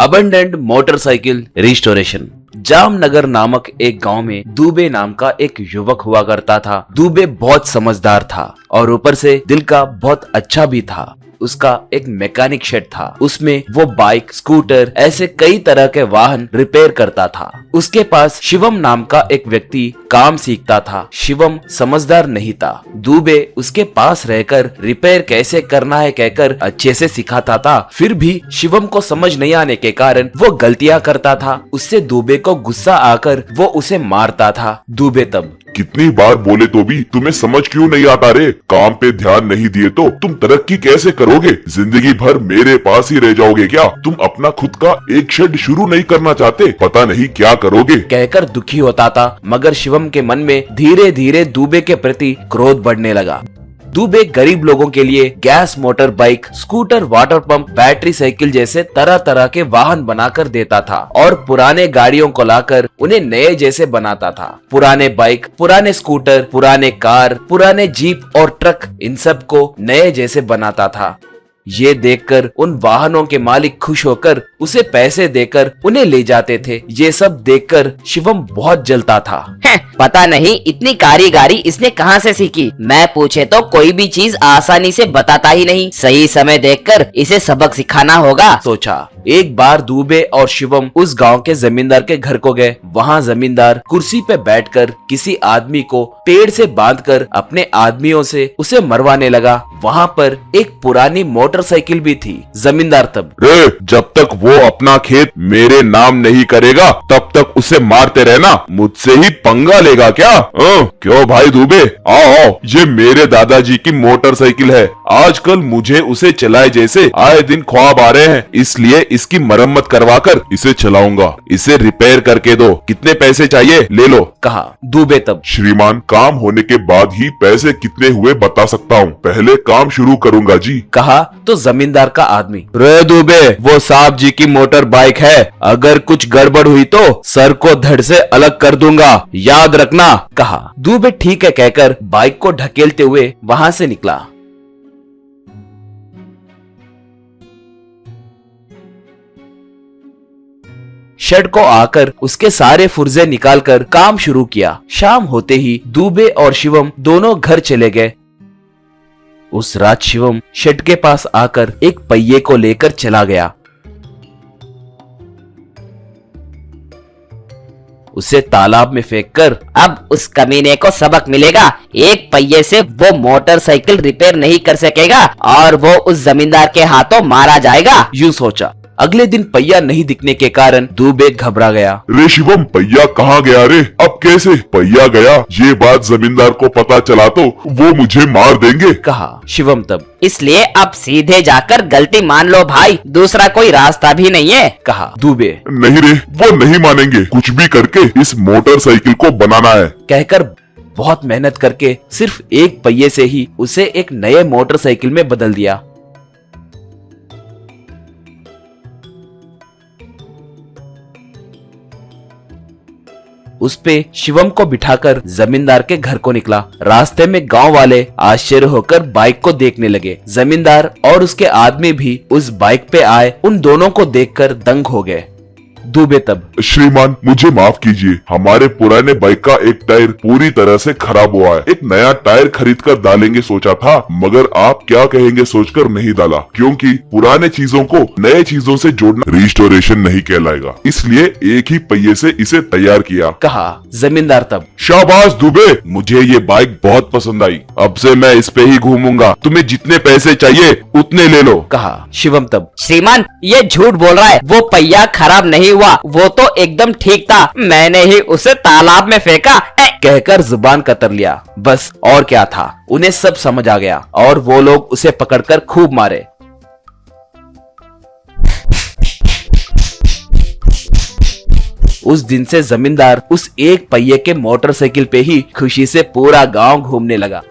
Abundant motorcycle restoration. Jamnagar नामक एक गांव में दुबे नाम का एक युवक हुआ करता था। दुबे बहुत समझदार था और ऊपर से दिल का बहुत अच्छा भी था। उसका एक मैकेनिक शेड था, उसमें वो बाइक, स्कूटर ऐसे कई तरह के वाहन रिपेयर करता था। उसके पास शिवम नाम का एक व्यक्ति काम सीखता था। शिवम समझदार नहीं था। दुबे उसके पास रहकर रिपेयर कैसे करना है कहकर अच्छे से सिखाता था। फिर भी शिवम को समझ नहीं आने के कारण वो गलतियां करता था। उससे दुबे को गुस्सा आकर वो उसे मारता था। दुबे तब कितनी बार बोले तो भी तुम्हें समझ क्यों नहीं आता रे? काम पे ध्यान नहीं दिए तो तुम तरक्की कैसे करोगे? जिंदगी भर मेरे पास ही रह जाओगे क्या? तुम अपना खुद का एक शेड शुरू नहीं करना चाहते? पता नहीं क्या करोगे कहकर दुखी होता था। मगर शिवम के मन में धीरे धीरे दुबे के प्रति क्रोध बढ़ने लगा। दुबे गरीब लोगों के लिए gas motor bike, scooter, water pump, battery cycle जैसे तरह तरह के वाहन बनाकर देता था और पुराने गाड़ियों को लाकर उन्हें नए जैसे बनाता था। पुराने बाइक, पुराने स्कूटर, पुराने कार, पुराने जीप और ट्रक, इन सब को नए जैसे बनाता था। ये देखकर उन वाहनों के मालिक खुश होकर उसे पैसे देकर उन्हें ले जाते थे। ये सब देखकर शिवम बहुत जलता था। पता नहीं इतनी कारीगरी इसने कहाँ से सीखी। मैं पूछे तो कोई भी चीज आसानी से बताता ही नहीं। सही समय देखकर इसे सबक सिखाना होगा, सोचा। एक बार दुबे और शिवम उस गांव के जमींदार के घर को गए। वहाँ जमींदार कुर्सी पे बैठकर किसी आदमी को पेड़ से बांधकर अपने आदमियों से उसे मरवाने लगा। वहाँ पर एक पुरानी मोटरसाइकिल भी थी। जमींदार तब रे, जब तक वो अपना खेत मेरे नाम नहीं करेगा तब तक उसे मारते रहना। मुझसे ही पंगा लेगा क्या? क्यों भाई दुबे, आओ, ये मेरे दादाजी की मोटरसाइकिल है। आजकल मुझे उसे चलाए जैसे आए दिन ख्वाब आ रहे हैं, इसलिए इसकी मरम्मत करवाकर इसे चलाऊंगा। इसे रिपेयर करके दो। कितने पैसे चाहिए ले लो, कहा। दुबे तब श्रीमान, काम होने के बाद ही पैसे कितने हुए बता सकता हूँ, पहले काम शुरू करूंगा जी, कहा। तो जमींदार का आदमी, रे दुबे, वो साहब जी की मोटर बाइक है, अगर कुछ गड़बड़ हुई तो सर को धड़ से अलग कर दूंगा, याद रखना, कहा। दुबे ठीक है कहकर बाइक को ढकेलते हुए वहाँ से निकला। शेड को आकर उसके सारे पुर्जे निकालकर काम शुरू किया। शाम होते ही दुबे और शिवम दोनों घर चले गए। उस रात शिवम शेड के पास आकर एक पहिए को लेकर चला गया। उसे तालाब में फेंककर अब उस कमीने को सबक मिलेगा। एक पहिए से वो मोटरसाइकिल रिपेयर नहीं कर सकेगा और वो उस जमींदार के हाथों मारा जाएगा, यूं सोचा। अगले दिन पहिया नहीं दिखने के कारण दुबे घबरा गया। रे शिवम, पहिया कहाँ गया रे? अब कैसे पहिया गया? ये बात जमींदार को पता चला तो वो मुझे मार देंगे, कहा। शिवम तब, इसलिए अब सीधे जाकर गलती मान लो भाई, दूसरा कोई रास्ता भी नहीं है, कहा। दुबे, नहीं रे, वो नहीं मानेंगे। कुछ भी करके इस मोटरसाइकिल को बनाना है, कहकर बहुत मेहनत करके सिर्फ एक पहिए से ही उसे एक नए मोटरसाइकिल में बदल दिया। उस पे शिवम को बिठाकर जमींदार के घर को निकला। रास्ते में गांव वाले आश्चर्य होकर बाइक को देखने लगे। जमींदार और उसके आदमी भी उस बाइक पे आए। उन दोनों को देखकर दंग हो गए। दुबे तब, श्रीमान मुझे माफ कीजिए, हमारे पुराने बाइक का एक टायर पूरी तरह से खराब हुआ है। एक नया टायर खरीद कर डालेंगे सोचा था, मगर आप क्या कहेंगे सोचकर नहीं डाला, क्योंकि पुराने चीजों को नए चीजों से जोड़ना रिस्टोरेशन नहीं कहलाएगा, इसलिए एक ही पहिए से इसे तैयार किया, कहा। जमींदार तब, शाबाश दुबे, मुझे ये बाइक बहुत पसंद आई। अब से मैं इस पे ही घूमूंगा। तुम्हें जितने पैसे चाहिए उतने ले लो, कहा। शिवम तब, श्रीमान ये झूठ बोल रहा है, वो पहिया खराब नहीं हुआ, वो तो एकदम ठीक था, मैंने ही उसे तालाब में फेंका, कहकर जुबान कतर लिया। बस और क्या था, उन्हें सब समझ आ गया और वो लोग उसे पकड़कर खूब मारे। उस दिन से जमींदार उस एक पहिए के मोटरसाइकिल पे ही खुशी से पूरा गांव घूमने लगा।